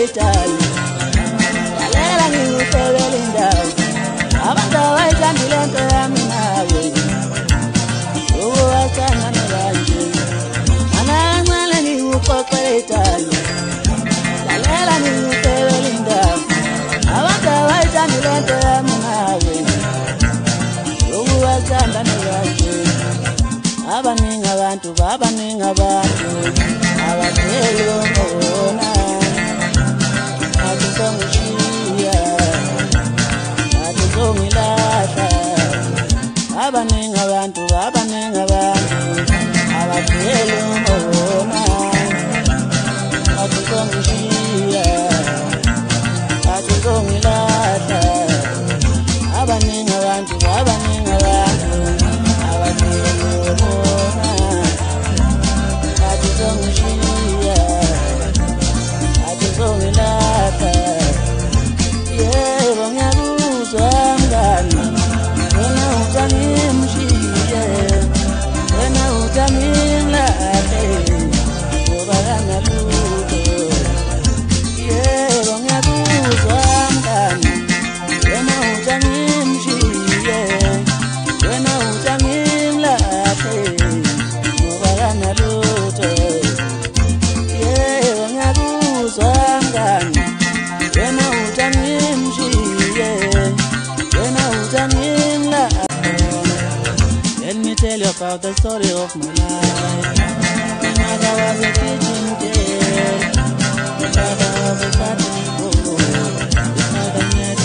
etali lalela ngikuhlebele indawo abantu abayithandile into yami nawe uwathanda kanje anancane ngikuxoxele etali lalela ngikuhlebele indawo abantu abayithandile into yami nawe uwathanda kanje abaningi abantu abaphele ngona azizongishiya azizongilahla abaningi abantu abaphele ngona azizongishiya azizongilahla abaningi abantu abaphele ngona azizongishiya azizongilahla yebo ngiyakuzwa mngani wena utangimshiye wena utangilahle ngoba kangalutho yebo ngiyakuzwa mngani wena utangimshiye wena utangilahle ngoba kangalutho yebo ngiyakuzwa mngani wena utangimshiye wena utangimlahle. Let me tell you about the story of my life. My mother was a kitchen girl, my father was a carpenter. His mother met